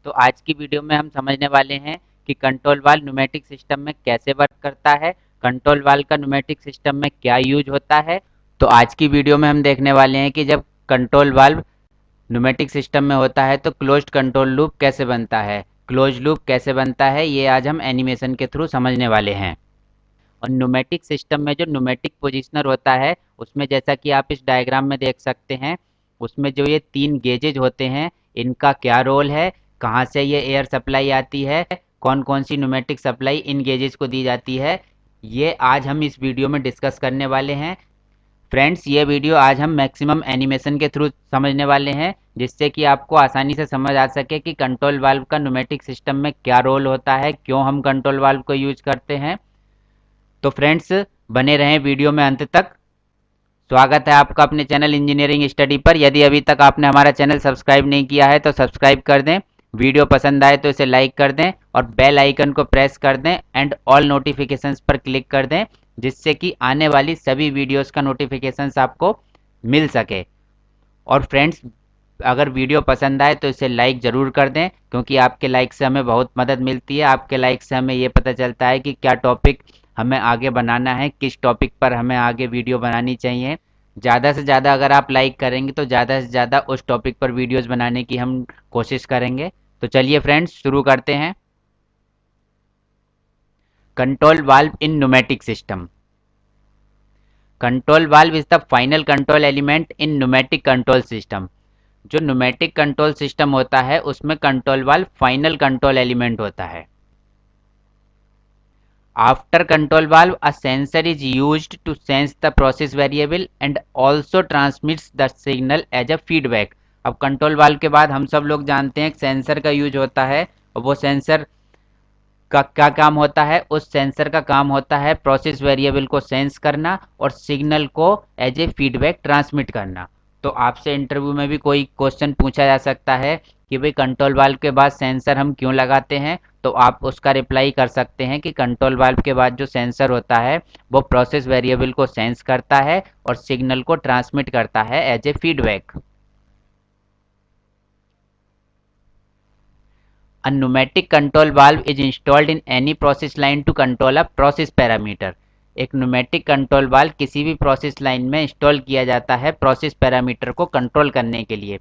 तो आज की वीडियो में हम समझने वाले हैं कि कंट्रोल वाल्व न्यूमेटिक सिस्टम में कैसे वर्क करता है, कंट्रोल वाल्व का न्यूमेटिक सिस्टम में क्या यूज होता है। तो आज की वीडियो में हम देखने वाले हैं कि जब कंट्रोल वाल्व न्यूमेटिक सिस्टम में होता है तो क्लोज्ड कंट्रोल लूप कैसे बनता है, क्लोज लूप कैसे बनता है, ये आज हम एनिमेशन के थ्रू समझने वाले हैं। और न्यूमेटिक सिस्टम में जो न्यूमेटिक पोजिशनर होता है उसमें जैसा कि आप इस डायग्राम में देख सकते हैं, उसमें जो ये 3 गेजेज होते हैं इनका क्या रोल है, कहाँ से ये एयर सप्लाई आती है, कौन कौन सी न्यूमेटिक सप्लाई इन गेजेज को दी जाती है, ये आज हम इस वीडियो में डिस्कस करने वाले हैं। फ्रेंड्स, ये वीडियो आज हम मैक्सिमम एनिमेशन के थ्रू समझने वाले हैं जिससे कि आपको आसानी से समझ आ सके कि कंट्रोल वाल्व का न्यूमेटिक सिस्टम में क्या रोल होता है, क्यों हम कंट्रोल वाल्व को यूज करते हैं। तो फ्रेंड्स, बने रहें वीडियो में अंत तक। स्वागत है आपका अपने चैनल इंजीनियरिंग स्टडी पर। यदि अभी तक आपने हमारा चैनल सब्सक्राइब नहीं किया है तो सब्सक्राइब कर दें, वीडियो पसंद आए तो इसे लाइक कर दें और बेल आइकन को प्रेस कर दें एंड ऑल नोटिफिकेशंस पर क्लिक कर दें जिससे कि आने वाली सभी वीडियोस का नोटिफिकेशंस आपको मिल सके। और फ्रेंड्स, अगर वीडियो पसंद आए तो इसे लाइक ज़रूर कर दें क्योंकि आपके लाइक से हमें बहुत मदद मिलती है। आपके लाइक से हमें ये पता चलता है कि क्या टॉपिक हमें आगे बनाना है, किस टॉपिक पर हमें आगे वीडियो बनानी चाहिए। ज़्यादा से ज़्यादा अगर आप लाइक करेंगे तो ज़्यादा से ज़्यादा उस टॉपिक पर वीडियोस बनाने की हम कोशिश करेंगे। तो चलिए फ्रेंड्स, शुरू करते हैं। Control valve in pneumatic system. Control valve is the final control element in pneumatic control system. जो न्यूमेटिक कंट्रोल सिस्टम होता है उसमें control valve final control element होता है। After control valve a sensor is used to sense the process variable and also transmits the signal as a feedback. अब control valve के बाद हम सब लोग जानते हैं सेंसर का यूज होता है और वो सेंसर का क्या काम होता है, उस सेंसर का काम होता है प्रोसेस वेरिएबल को सेंस करना और सिग्नल को एज ए फीडबैक ट्रांसमिट करना। तो आपसे इंटरव्यू में भी कोई क्वेश्चन पूछा जा सकता है कि भाई कंट्रोल वाल्व के बाद सेंसर हम क्यों लगाते हैं, तो आप उसका रिप्लाई कर सकते हैं कि कंट्रोल वाल्व के बाद जो सेंसर होता है वो प्रोसेस वेरिएबल को सेंस करता है और सिग्नल को ट्रांसमिट करता है as a feedback. A pneumatic control valve is installed in any process line to control a process parameter. एक न्यूमेटिक कंट्रोल वाल्व किसी भी प्रोसेस लाइन में इंस्टॉल किया जाता है प्रोसेस पैरामीटर को कंट्रोल करने के लिए।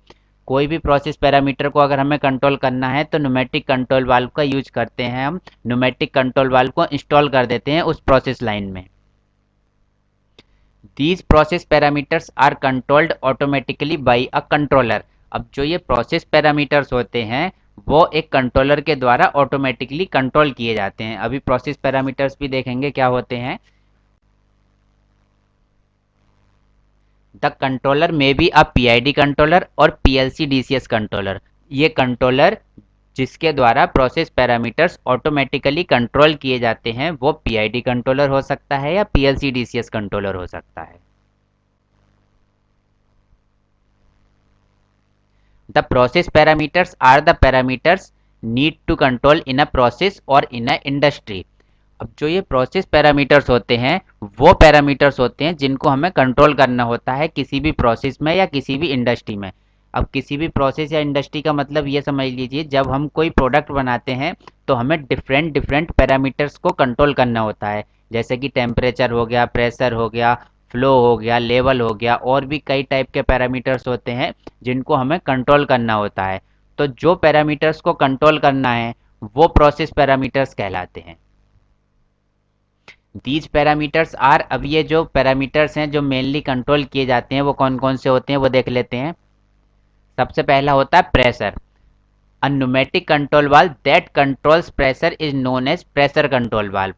कोई भी प्रोसेस पैरामीटर को अगर हमें कंट्रोल करना है तो न्यूमेटिक कंट्रोल वाल्व का यूज करते हैं। हम न्यूमेटिक कंट्रोल वाल्व को इंस्टॉल कर देते हैं उस प्रोसेस लाइन में। These process parameters are controlled automatically by a controller. अब जो ये प्रोसेस पैरामीटर्स होते हैं वो एक कंट्रोलर के द्वारा ऑटोमेटिकली कंट्रोल किए जाते हैं। अभी प्रोसेस पैरामीटर्स भी देखेंगे क्या होते हैं। द कंट्रोलर में बी अ पीआईडी कंट्रोलर और पीएलसी डीसीएस कंट्रोलर। ये कंट्रोलर जिसके द्वारा प्रोसेस पैरामीटर्स ऑटोमेटिकली कंट्रोल किए जाते हैं वो पीआईडी कंट्रोलर हो सकता है या पीएलसी डीसीएस कंट्रोलर हो सकता है। The process parameters are the parameters need to control in a process or in a industry. अब जो ये प्रोसेस पैरामीटर्स होते हैं वो पैरामीटर्स होते हैं जिनको हमें कंट्रोल करना होता है किसी भी प्रोसेस में या किसी भी इंडस्ट्री में। अब किसी भी प्रोसेस या इंडस्ट्री का मतलब ये समझ लीजिए, जब हम कोई प्रोडक्ट बनाते हैं तो हमें डिफरेंट डिफरेंट पैरामीटर्स को कंट्रोल करना होता है, जैसे कि टेम्परेचर हो गया, प्रेशर हो गया, फ्लो हो गया, लेवल हो गया, और भी कई टाइप के पैरामीटर्स होते हैं जिनको हमें कंट्रोल करना होता है। तो जो पैरामीटर्स को कंट्रोल करना है वो प्रोसेस पैरामीटर्स कहलाते हैं। दीज पैरामीटर्स आर, अब ये जो पैरामीटर्स हैं जो मेनली कंट्रोल किए जाते हैं वो कौन कौन से होते हैं वो देख लेते हैं। सबसे पहला होता है pressure. A pneumatic control valve that controls pressure is known as pressure control valve.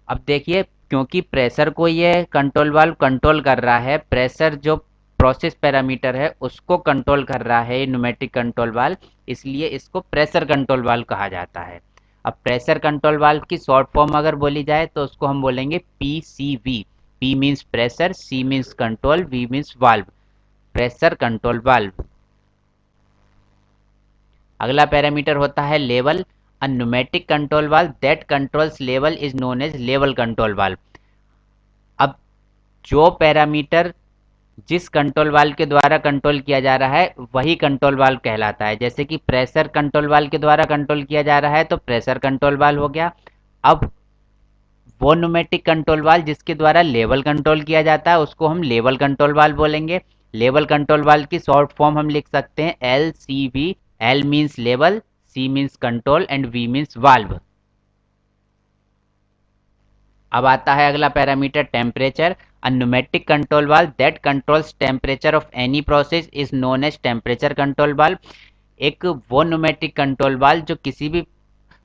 अब देखिए, क्योंकि प्रेशर को ये कंट्रोल वाल्व कंट्रोल कर रहा है, प्रेशर जो प्रोसेस पैरामीटर है उसको कंट्रोल कर रहा है न्यूमेटिक कंट्रोल वाल्व, इसलिए इसको प्रेशर कंट्रोल वाल्व कहा जाता है। अब प्रेशर कंट्रोल वाल्व की शॉर्ट फॉर्म अगर बोली जाए तो उसको हम बोलेंगे PCV. P means pressure, C means control, V means valve, pressure control valve. अगला पैरामीटर होता है level. A pneumatic control valve that controls level is known as level control valve. अब जो पैरामीटर जिस कंट्रोल वाल्व के द्वारा control किया जा रहा है वही कंट्रोल वाल्व कहलाता है। जैसे कि प्रेशर कंट्रोल वाल्व के द्वारा कंट्रोल किया जा रहा है तो प्रेशर कंट्रोल वाल्व हो गया। अब वो न्यूमेटिक कंट्रोल वाल्व जिसके द्वारा लेवल कंट्रोल किया जाता है उसको हम लेवल कंट्रोल वाल्व बोलेंगे। लेवल कंट्रोल वाल्व की शॉर्ट फॉर्म हम लिख सकते हैं LCV। L means level, C means control and V means valve. अब आता है अगला parameter temperature. A pneumatic control valve that controls temperature of any process is known as temperature control valve. एक वो न्यूमेटिक कंट्रोल वाल्व जो किसी भी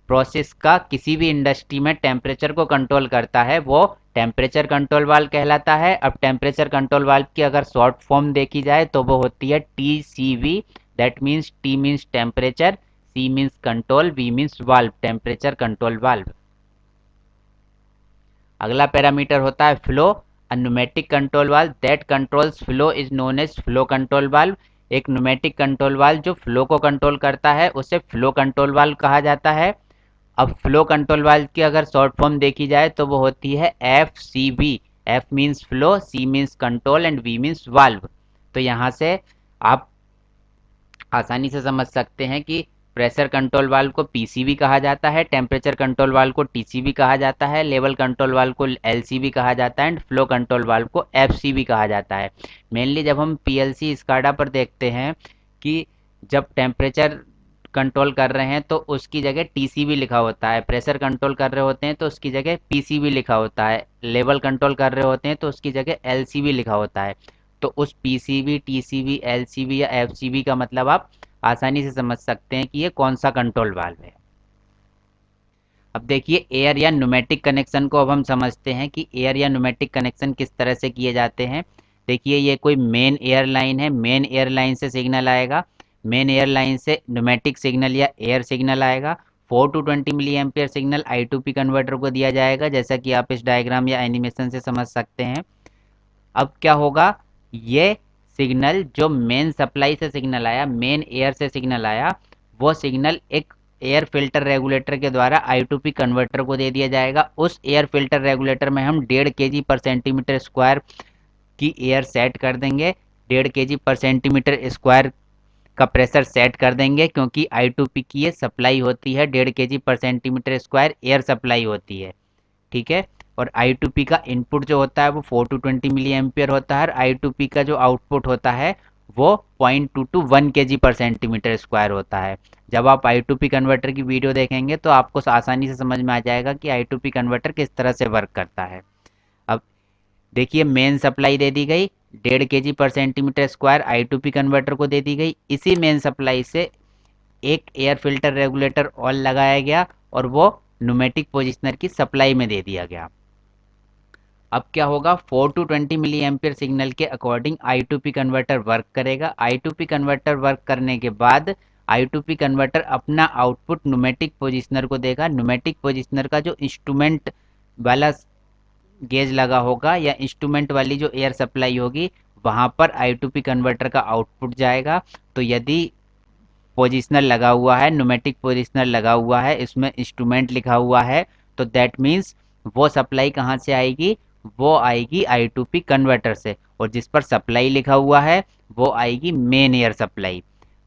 process का किसी भी इंडस्ट्री में टेम्परेचर को कंट्रोल करता है वो टेम्परेचर कंट्रोल वाल्व कहलाता है। अब टेम्परेचर कंट्रोल वाल्व की अगर शॉर्ट फॉर्म देखी जाए तो वो होती है TCV। That means T means temperature, C means control, V means valve, temperature control valve. अगला पैरामीटर होता है flow. A pneumatic control valve that controls flow is known as flow control valve. एक न्यूमेटिक कंट्रोल वाल्व जो flow को control करता है उसे flow control valve कहा जाता है। अब फ्लो कंट्रोल वाल्व की अगर शॉर्ट फॉर्म देखी जाए तो वो होती है FCV। F means flow, C means control and V means valve. तो यहाँ से आप आसानी से समझ सकते हैं कि प्रेशर कंट्रोल वाल्व को PCV कहा जाता है, टेम्परेचर कंट्रोल वाल्व को TCV कहा जाता है, लेवल कंट्रोल वाल्व को LCV कहा जाता है एंड फ्लो कंट्रोल वाल्व को FCV कहा जाता है। मेनली जब हम PLC स्काडा पर देखते हैं कि जब टेम्परेचर कंट्रोल कर रहे हैं तो उसकी जगह TCV लिखा होता है, प्रेशर कंट्रोल कर रहे होते हैं तो उसकी जगह PCV लिखा होता है, लेवल कंट्रोल कर रहे होते हैं तो उसकी जगह LCV लिखा होता है। तो उस PCV, TCV, LCV या FCV का मतलब आप आसानी से समझ सकते हैं कि ये कौन सा कंट्रोल वाल्व है। अब देखिए एयर या न्यूमेटिक कनेक्शन को अब हम समझते हैं कि एयर या न्यूमेटिक कनेक्शन किस तरह से किए जाते हैं। देखिए ये कोई मेन एयरलाइन है, मेन एयरलाइन से सिग्नल आएगा, मेन एयरलाइन से न्यूमेटिक सिग्नल या एयर सिग्नल आएगा। 4 to 20 milli ampere signal I2P converter को दिया जाएगा, जैसा कि आप इस डायग्राम या एनिमेशन से समझ सकते हैं। अब क्या होगा, ये सिग्नल जो मेन सप्लाई से सिग्नल आया, मेन एयर से सिग्नल आया, वो सिग्नल एक एयर फिल्टर रेगुलेटर के द्वारा I2P कन्वर्टर को दे दिया जाएगा। उस एयर फिल्टर रेगुलेटर में हम 1.5 kg पर सेंटीमीटर स्क्वायर की एयर सेट कर देंगे। 1.5 kg पर सेंटीमीटर स्क्वायर का प्रेशर सेट कर देंगे क्योंकि I2P की ये सप्लाई होती है, 1.5 kg पर सेंटीमीटर स्क्वायर एयर सप्लाई होती है, ठीक है। और I2P का इनपुट जो होता है वो 4 to 20 मिली एम्पियर होता है और I2P का जो आउटपुट होता है वो 0.2 to 1 kg पर सेंटीमीटर स्क्वायर होता है। जब आप I2P कन्वर्टर की वीडियो देखेंगे तो आपको आसानी से समझ में आ जाएगा कि I2P कन्वर्टर किस तरह से वर्क करता है। अब देखिए मेन सप्लाई दे दी गई, 1.5 kg पर सेंटीमीटर स्क्वायर I2P कन्वर्टर को दे दी गई। इसी मेन सप्लाई से एक एयर फिल्टर रेगुलेटर और लगाया गया और वो न्यूमेटिक पोजिशनर की सप्लाई में दे दिया गया। अब क्या होगा, 4 to 20 मिली एम्पियर सिग्नल के अकॉर्डिंग I2P कन्वर्टर वर्क करेगा। I2P कन्वर्टर वर्क करने के बाद I2P कन्वर्टर अपना आउटपुट न्यूमेटिक पोजिशनर को देगा। न्यूमेटिक पोजिशनर का जो इंस्ट्रूमेंट वाला गेज लगा होगा या इंस्ट्रूमेंट वाली जो एयर सप्लाई होगी वहाँ पर I2P कन्वर्टर का आउटपुट जाएगा। तो यदि पोजिशनर लगा हुआ है, न्यूमेटिक पोजिशनर लगा हुआ है, इसमें इंस्ट्रूमेंट लिखा हुआ है, तो दैट मीन्स वो सप्लाई कहाँ से आएगी, वो आएगी I2P कन्वर्टर से, और जिस पर सप्लाई लिखा हुआ है वो आएगी मेन एयर सप्लाई।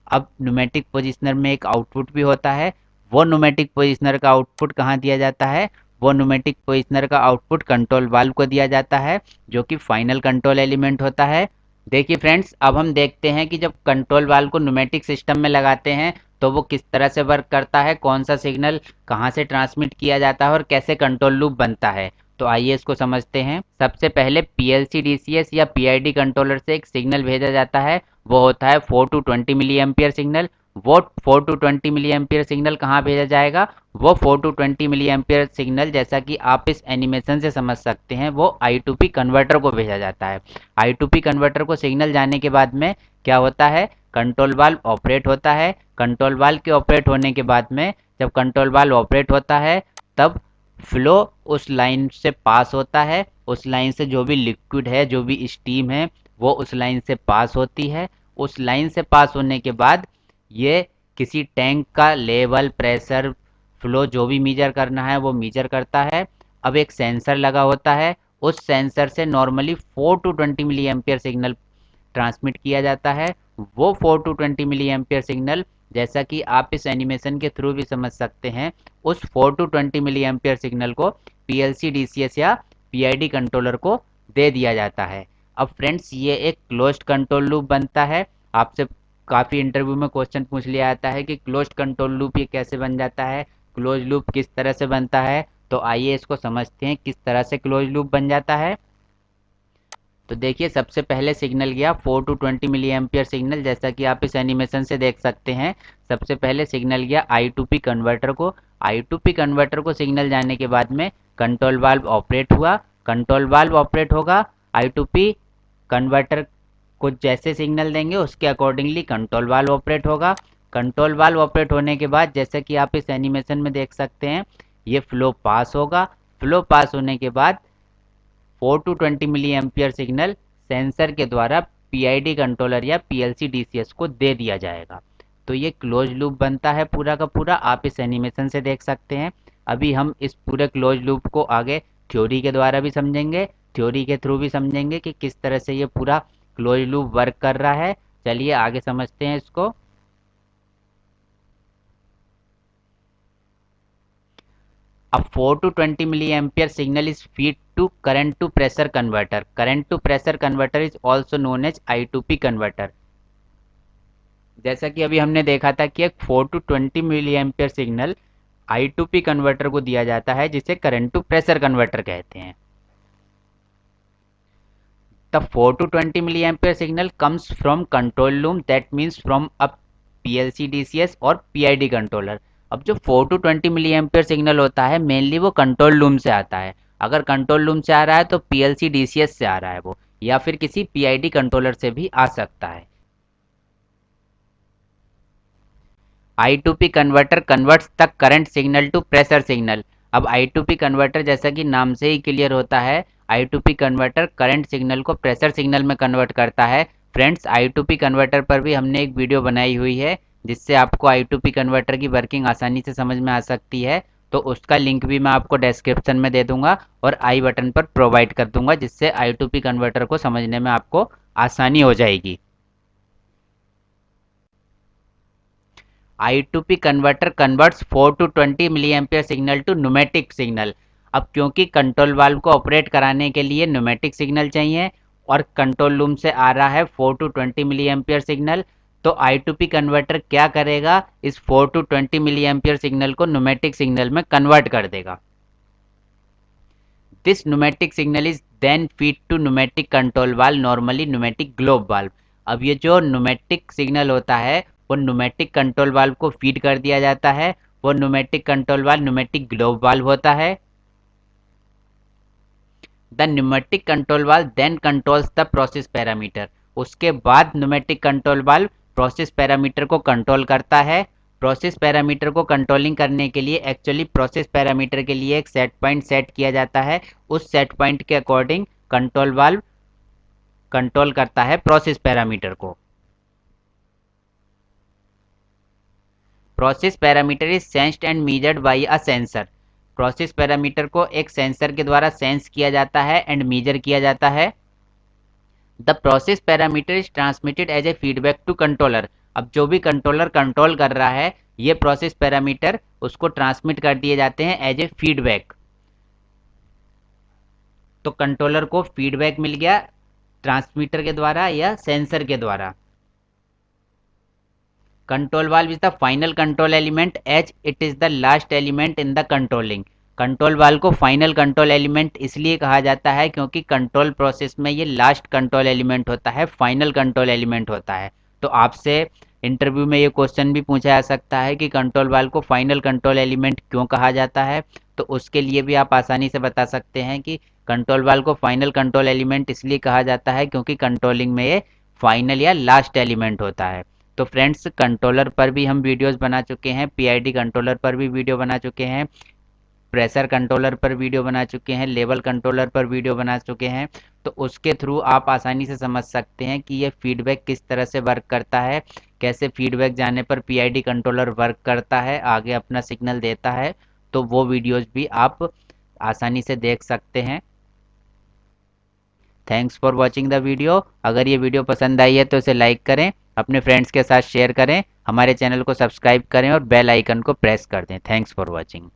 अब न्यूमेटिक पोजिशनर में एक आउटपुट भी होता है, वो न्यूमेटिक पोजिशनर का आउटपुट कहाँ दिया जाता है, वो न्यूमेटिक पोजिशनर का आउटपुट कंट्रोल वाल्व को दिया जाता है जो कि फाइनल कंट्रोल एलिमेंट होता है। देखिए फ्रेंड्स, अब हम देखते हैं कि जब कंट्रोल वाल्व को न्यूमेटिक सिस्टम में लगाते हैं तो वो किस तरह से वर्क करता है, कौन सा सिग्नल कहाँ से ट्रांसमिट किया जाता है और कैसे कंट्रोल लूप बनता है। तो आइए इसको समझते हैं। सबसे पहले PLC DCS या PID कंट्रोलर से एक सिग्नल भेजा जाता है, वो होता है 4 to 20 मिली एम्पियर सिग्नल। वो 4 to 20 मिली एम्पियर सिग्नल कहाँ भेजा जाएगा, वो 4 to 20 मिली एम्पियर सिग्नल जैसा कि आप इस एनिमेशन से समझ सकते हैं वो I2P कन्वर्टर को भेजा जाता है। I2P कन्वर्टर को सिग्नल जाने के बाद में क्या होता है, कंट्रोल वाल्व ऑपरेट होता है। कंट्रोल वाल्व के ऑपरेट होने के बाद में जब कंट्रोल वाल्व ऑपरेट होता है तब फ्लो उस लाइन से पास होता है, उस लाइन से जो भी लिक्विड है, जो भी स्टीम है वो उस लाइन से पास होती है। उस लाइन से पास होने के बाद ये किसी टैंक का लेवल, प्रेशर, फ्लो जो भी मीजर करना है वो मीजर करता है। अब एक सेंसर लगा होता है, उस सेंसर से normally 4 to 20 milli ampere signal transmit किया जाता है। वो 4 to 20 मिली एम्पियर सिग्नल, जैसा कि आप इस एनिमेशन के थ्रू भी समझ सकते हैं, उस 4 to 20 मिली एम्पियर सिग्नल को पीएलसी डीसीएस या पीआईडी कंट्रोलर को दे दिया जाता है। अब फ्रेंड्स, ये एक क्लोज्ड कंट्रोल लूप बनता है। आपसे काफ़ी इंटरव्यू में क्वेश्चन पूछ लिया जाता है कि क्लोज्ड कंट्रोल लूप ये कैसे बन जाता है, क्लोज लूप किस तरह से बनता है। तो आइए इसको समझते हैं किस तरह से क्लोज लूप बन जाता है। तो देखिए, सबसे पहले सिग्नल गया 4 to 20 मिली एम्पियर सिग्नल, जैसा कि आप इस एनिमेशन से देख सकते हैं। सबसे पहले सिग्नल गया I2P कन्वर्टर को। I2P कन्वर्टर को सिग्नल जाने के बाद में कंट्रोल वाल्व ऑपरेट हुआ। कंट्रोल वाल्व ऑपरेट होगा, I2P कन्वर्टर को जैसे सिग्नल देंगे उसके अकॉर्डिंगली कंट्रोल वाल्व ऑपरेट होगा। कंट्रोल वाल्व ऑपरेट होने के बाद, जैसा कि आप इस एनिमेशन में देख सकते हैं, ये फ्लो पास होगा। फ्लो पास होने के बाद 4 to 20 milli ampere signal sensor के द्वारा पीआईडी कंट्रोलर या पीएलसी डीसीएस को दे दिया जाएगा। तो ये क्लोज लूप बनता है पूरा का पूरा, आप इस एनिमेशन से देख सकते हैं। अभी हम इस पूरे क्लोज लूप को आगे थ्योरी के द्वारा भी समझेंगे, थ्योरी के थ्रू भी समझेंगे कि किस तरह से ये पूरा क्लोज लूप वर्क कर रहा है। चलिए आगे समझते हैं इसको। A 4 to 20 milliampere signal is fed to current to pressure converter. Current to pressure converter is also known as I2P converter. जैसा कि अभी हमने देखा था कि एक 4 to 20 milliampere signal I2P converter को दिया जाता है, जिसे करंट टू प्रेशर कन्वर्टर कहते हैं। The 4 to 20 milliampere signal comes from control loop, that means from a PLC DCS और PID कंट्रोलर। अब जो 4 to 20 मिली एम्पियर सिग्नल होता है, मेनली वो कंट्रोल लूम से आता है। अगर कंट्रोल लूम से आ रहा है तो पीएलसी डीसीएस से आ रहा है वो, या फिर किसी पीआईडी कंट्रोलर से भी आ सकता है। I2P converter converts the current signal to pressure signal. अब I2P कन्वर्टर, जैसा कि नाम से ही क्लियर होता है, I2P कन्वर्टर करंट सिग्नल को प्रेशर सिग्नल में कन्वर्ट करता है। फ्रेंड्स, I2P कन्वर्टर पर भी हमने एक वीडियो बनाई हुई है, जिससे आपको I2P कन्वर्टर की वर्किंग आसानी से समझ में आ सकती है। तो उसका लिंक भी मैं आपको डिस्क्रिप्शन में दे दूंगा और आई बटन पर प्रोवाइड कर दूंगा, जिससे I2P कन्वर्टर को समझने में आपको आसानी हो जाएगी। I2P converter converts 4 to 20 milli ampere signal to pneumatic signal. अब क्योंकि कंट्रोल वाल्व को ऑपरेट कराने के लिए न्यूमेटिक सिग्नल चाहिए और कंट्रोल लूम से आ रहा है 4 to 20 मिली एम्पियर सिग्नल, तो I2P कन्वर्टर क्या करेगा, इस 4 to 20 मिली एम्पियर सिग्नल को न्यूमेटिक सिग्नल में कन्वर्ट कर देगा। This pneumatic signal is then feed to pneumatic control valve, normally pneumatic globe valve. अब ये जो न्यूमेटिक सिग्नल होता है वो न्यूमेटिक कंट्रोल वाल्व को फीड कर दिया जाता है। वो pneumatic control valve pneumatic globe valve होता है। The pneumatic control valve then controls the process parameter. उसके बाद pneumatic control valve process parameter को कंट्रोल करता है। प्रोसेस पैरामीटर को कंट्रोलिंग करने के लिए एक्चुअली प्रोसेस पैरामीटर के लिए एक सेट पॉइंट सेट किया जाता है। उस सेट पॉइंट के अकॉर्डिंग कंट्रोल वाल्व कंट्रोल करता है प्रोसेस पैरामीटर को। Process parameter is sensed and measured by a sensor. Process parameter को एक सेंसर के द्वारा सेंस किया जाता है एंड मेजर किया जाता है। The process parameter is transmitted as a feedback to controller. अब जो भी कंट्रोलर कंट्रोल कर रहा है, ये प्रोसेस पैरामीटर उसको ट्रांसमिट कर दिए जाते हैं एज ए फीडबैक। तो कंट्रोलर को फीडबैक मिल गया ट्रांसमीटर के द्वारा या सेंसर के द्वारा। Control valve is the final control element as it is the last element in the controlling. Control valve को फाइनल कंट्रोल एलिमेंट इसलिए कहा जाता है क्योंकि कंट्रोल प्रोसेस में ये लास्ट कंट्रोल एलिमेंट होता है, फाइनल कंट्रोल एलिमेंट होता है। तो आपसे इंटरव्यू में ये क्वेश्चन भी पूछा जा सकता है कि कंट्रोल वाल्व को फाइनल कंट्रोल एलिमेंट क्यों कहा जाता है, तो उसके लिए भी आप आसानी से बता सकते हैं कि कंट्रोल वाल्व को फाइनल कंट्रोल एलिमेंट इसलिए कहा जाता है क्योंकि कंट्रोलिंग में ये फाइनल या लास्ट एलिमेंट होता है। तो फ्रेंड्स, कंट्रोलर पर भी हम वीडियोस बना चुके हैं, पीआईडी कंट्रोलर पर भी वीडियो बना चुके हैं, प्रेशर कंट्रोलर पर वीडियो बना चुके हैं, लेवल कंट्रोलर पर वीडियो बना चुके हैं। तो उसके थ्रू आप आसानी से समझ सकते हैं कि ये फीडबैक किस तरह से वर्क करता है, कैसे फीडबैक जाने पर पीआईडी कंट्रोलर वर्क करता है, आगे अपना सिग्नल देता है। तो वो वीडियोस भी आप आसानी से देख सकते हैं। Thanks for watching the video. अगर ये वीडियो पसंद आई है तो इसे लाइक करें, अपने फ्रेंड्स के साथ शेयर करें, हमारे चैनल को सब्सक्राइब करें और बेल आइकन को प्रेस कर दें। Thanks for watching.